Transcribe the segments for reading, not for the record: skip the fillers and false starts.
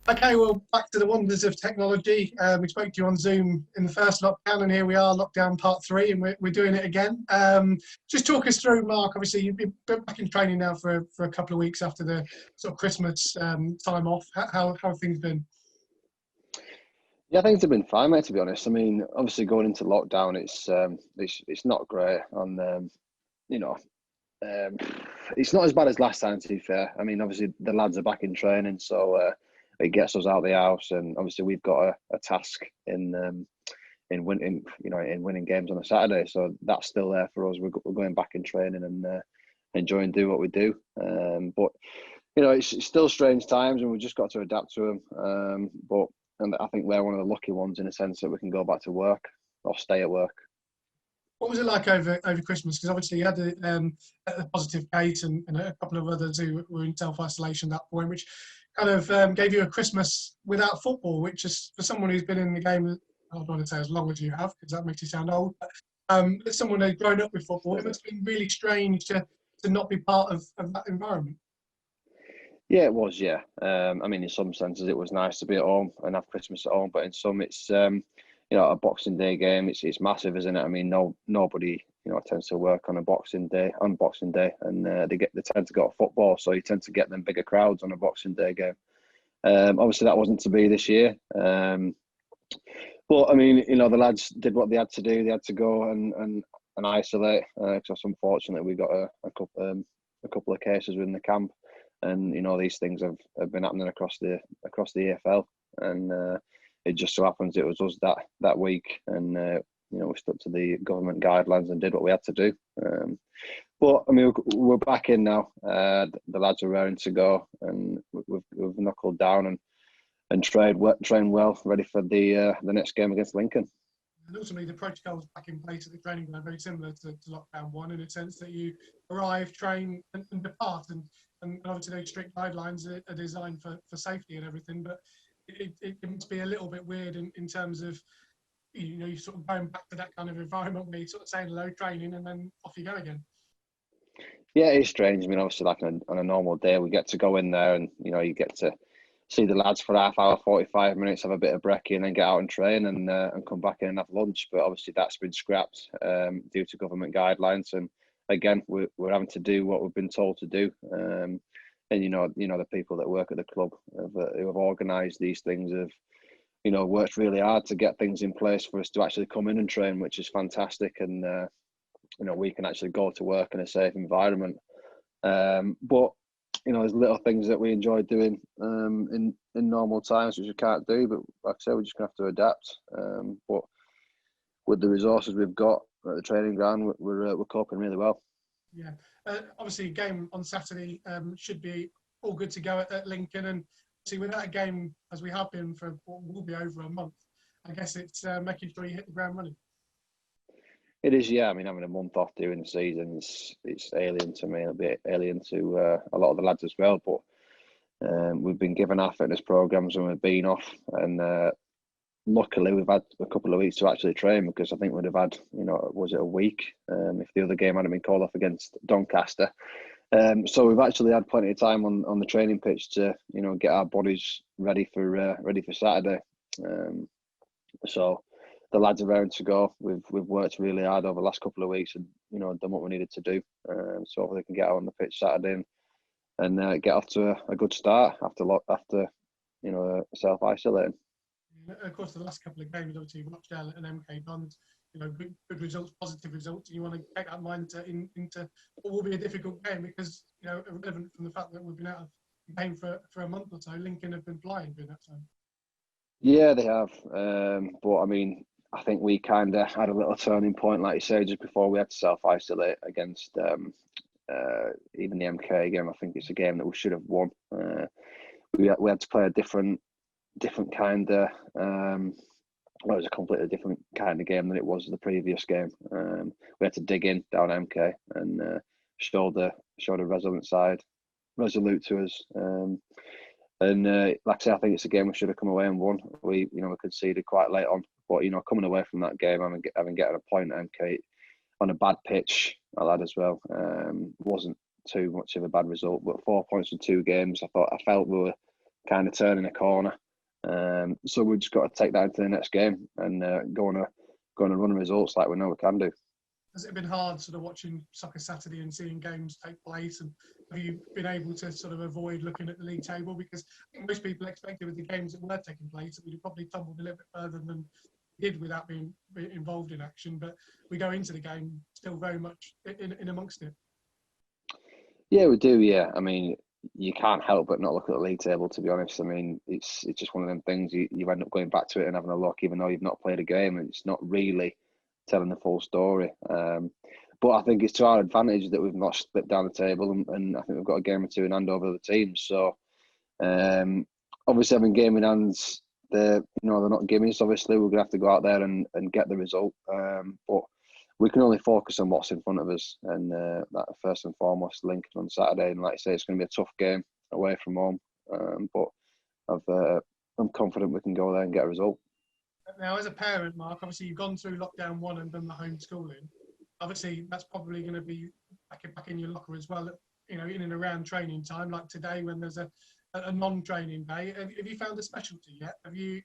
Okay, well, back to the wonders of technology. We spoke to you on Zoom in the first lockdown, and here we are, lockdown part 3, and we're doing it again. Just talk us through, Mark. Obviously, you've been back in training now for a couple of weeks after the sort of Christmas time off. How have things been? Yeah, things have been fine, mate. To be honest, I mean, obviously going into lockdown, it's not great. You know, um, it's not as bad as last time. To be fair, I mean, obviously the lads are back in training, so it gets us out of the house, and obviously we've got a task in winning, in winning games on a Saturday. So that's still there for us. We're going back in training and enjoying do what we do. But it's still strange times, and we've just got to adapt to them. And I think we're one of the lucky ones in a sense that we can go back to work or stay at work. What was it like over Christmas? Because obviously you had a positive case and a couple of others who were in self-isolation at that point, which kind of gave you a Christmas without football, which is, for someone who's been in the game, I don't want to say as long as you have, because that makes you sound old, but as someone who's grown up with football, it must have been really strange to not be part of that environment. Yeah, it was. Yeah, I mean, in some senses, it was nice to be at home and have Christmas at home, but in some, it's a Boxing Day game. It's massive, isn't it? I mean, nobody tends to work on Boxing Day, and they tend to go to football, so you tend to get them bigger crowds on a Boxing Day game. Obviously, that wasn't to be this year. But I mean, the lads did what they had to do. They had to go and isolate, because unfortunately we got a couple of cases within the camp. And these things have been happening across the EFL, and it just so happens it was us that week, and we stuck to the government guidelines and did what we had to do. But I mean, we're back in now. The lads are raring to go, and we've knuckled down and trained well, ready for the next game against Lincoln. And ultimately, the protocols back in place at the training ground very similar to lockdown 1, in a sense that you arrive, train, and depart. And obviously, those strict guidelines are designed for safety and everything. But it must be a little bit weird in terms of you sort of going back to that kind of environment where you're sort of saying hello, training, and then off you go again. Yeah, it's strange. I mean, obviously, like on a normal day, we get to go in there and you get to see the lads for half hour, 45 minutes, have a bit of brekkie, and then get out and train and come back in and have lunch. But obviously that's been scrapped due to government guidelines. And again, we're having to do what we've been told to do. And the people that work at the club who have organised these things have worked really hard to get things in place for us to actually come in and train, which is fantastic. And we can actually go to work in a safe environment. But there's little things that we enjoy doing in normal times which we can't do. But like I say, we're just gonna have to adapt. But with the resources we've got at the training ground, we're coping really well. Yeah, obviously, a game on Saturday should be all good to go at Lincoln, and see without a game as we have been for what will be over a month, I guess it's making sure you hit the ground running. It is, yeah. I mean, having a month off during the season it's alien to me, a bit alien to a lot of the lads as well. But we've been given our fitness programs and we've been off, and luckily we've had a couple of weeks to actually train, because I think we'd have had, was it a week if the other game hadn't been called off against Doncaster. So we've actually had plenty of time on the training pitch to get our bodies ready for Saturday. So the lads are raring to go. We've worked really hard over the last couple of weeks and done what we needed to do. So hopefully they can get out on the pitch Saturday and get off to a good start after self-isolating. Of course, the last couple of games, obviously, Rochdale and MK Dons, good results, positive results, and you want to take that mindset into what will be a difficult game, because irrelevant from the fact that we've been out of the game for a month or so, Lincoln have been flying during that time. Yeah, they have. But I mean, I think we kind of had a little turning point, like you say, just before we had to self-isolate against even the MK game. I think it's a game that we should have won. We had to play a different kind of. Well, it was a completely different kind of game than it was the previous game. We had to dig in down MK and showed a resolute to us. And like I say, I think it's a game we should have come away and won. We conceded quite late on, but coming away from that game, having getting a point at MK on a bad pitch like that as well, wasn't too much of a bad result. But 4 points in 2 games, I felt we kind of turning a corner. So we've just got to take that into the next game and go on a run of results like we know we can do. Has it been hard sort of watching Soccer Saturday and seeing games take place? And have you been able to sort of avoid looking at the league table? Because I think most people expected with the games that were taking place that we'd have probably tumbled a little bit further than we did without being involved in action. But we go into the game still very much in amongst it. Yeah, we do. Yeah, I mean, you can't help but not look at the league table. To be honest, I mean, it's just one of them things. You end up going back to it and having a look, even though you've not played a game, and it's not really telling the full story. But I think it's to our advantage that we've not slipped down the table, and I think we've got a game or two in hand over the teams. So obviously having game in hands, they're not gimmies. Obviously, we're gonna have to go out there and get the result. But we can only focus on what's in front of us, and that first and foremost, Lincoln on Saturday. And like I say, it's going to be a tough game away from home, but I'm confident we can go there and get a result. Now, as a parent, Mark, obviously you've gone through lockdown 1 and done the homeschooling. Obviously, that's probably going to be back in your locker as well. In and around training time, like today when there's a non-training day. Have you found a specialty yet? I mean,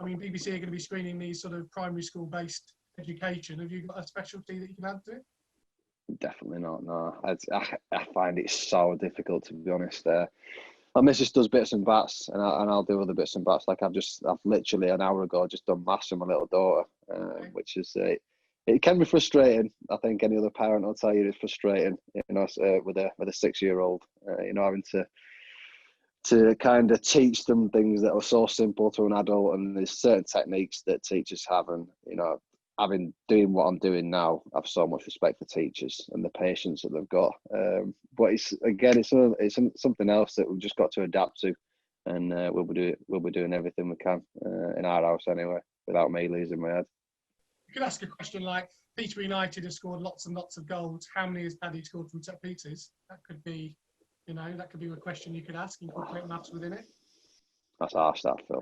BBC are going to be screening these sort of primary school-based education. Have you got a specialty that you can add to it? Definitely not. No, I find it so difficult, to be honest. My missus does bits and bats, and I'll do other bits and bats. Like I've literally an hour ago just done maths with my little daughter, which is it can be frustrating. I think any other parent will tell you it's frustrating. With a 6-year-old, having to kind of teach them things that are so simple to an adult, and there's certain techniques that teachers have, and doing what I'm doing now, I have so much respect for teachers and the patience that they've got. But it's something else that we've just got to adapt to, and we'll be doing everything we can in our house anyway, without me losing my head. You could ask a question like, Peterborough United have scored lots and lots of goals. How many has Paddy scored from St Peters? That could be a question you could ask and incorporate maths within it. That's harsh, that, Phil.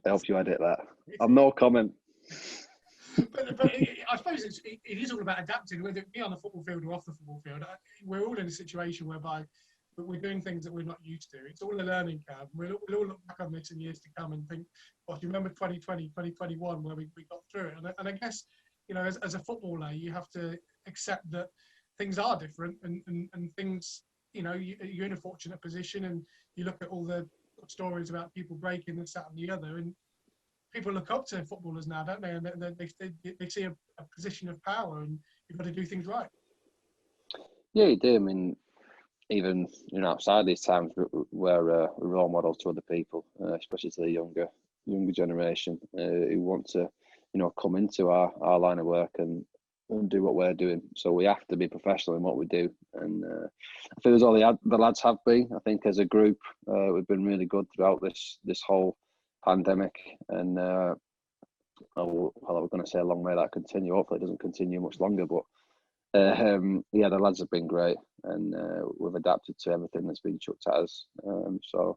I hope you edit that. I'm no comment. But I suppose it is all about adapting, whether it be on the football field or off the football field. We're all in a situation whereby we're doing things that we're not used to. It's all a learning curve. We'll all look back on this in years to come and think, well, do you remember 2020, 2021 where we got through it? And I guess, as a footballer, you have to accept that things are different and things, you're in a fortunate position, and you look at all the stories about people breaking this, that and the other, and people look up to footballers now, don't they? And they see a position of power, and you've got to do things right. Yeah, you do. I mean, even outside these times, we're role models to other people, especially to the younger generation who want to, come into our line of work and do what we're doing. So we have to be professional in what we do, and I feel as all the lads have been. I think as a group, we've been really good throughout this whole pandemic, and we're going to say long may that continue. Hopefully it doesn't continue much longer, but the lads have been great, and we've adapted to everything that's been chucked at us. So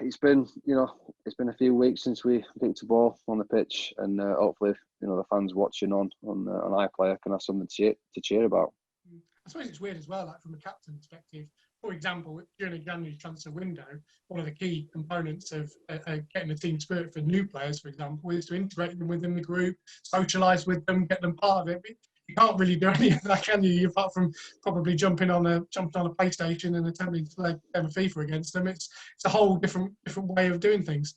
it's been a few weeks since we kicked a ball on the pitch, and hopefully the fans watching on iPlayer can have something to cheer about. I suppose it's weird as well, like from a captain perspective. For example, during the January transfer window, one of the key components of getting the team spirit for new players, for example, is to integrate them within the group, socialise with them, get them part of it. But you can't really do any of that, can you? Apart from probably jumping on a PlayStation and attempting to play FIFA against them. It's a whole different way of doing things.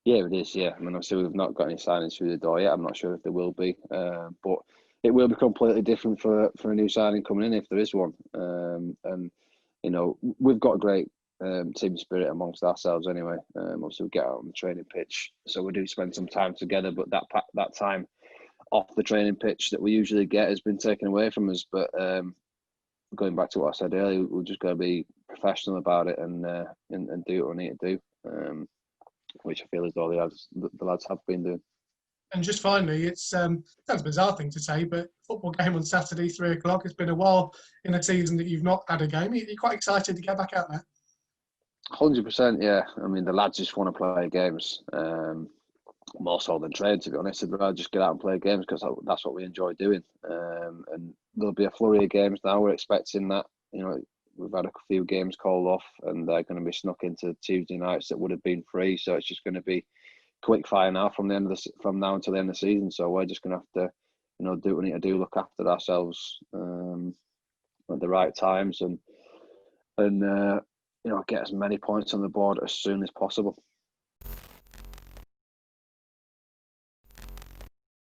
Yeah, it is. Yeah, I mean, obviously we've not got any signings through the door yet. I'm not sure if there will be, but it will be completely different for a new signing coming in if there is one. And we've got a great team spirit amongst ourselves anyway. Obviously we get out on the training pitch, so we do spend some time together. But that time off the training pitch that we usually get has been taken away from us. But going back to what I said earlier, we're just going to be professional about it and do what we need to do, which I feel as though the lads have been doing. And just finally, it sounds a bizarre thing to say, but football game on Saturday, 3:00. It's been a while in a season that you've not had a game. You're quite excited to get back out there. 100%, yeah. I mean, the lads just want to play games, more so than train, to be honest. They'd rather just get out and play games because that's what we enjoy doing. And there'll be a flurry of games now. We're expecting that, we've had a few games called off, and they're going to be snuck into Tuesday nights that would have been free. So it's just going to be quick fire now from now until the end of the season. So we're just going to have to, do what we need to do, look after ourselves at the right times, and get as many points on the board as soon as possible.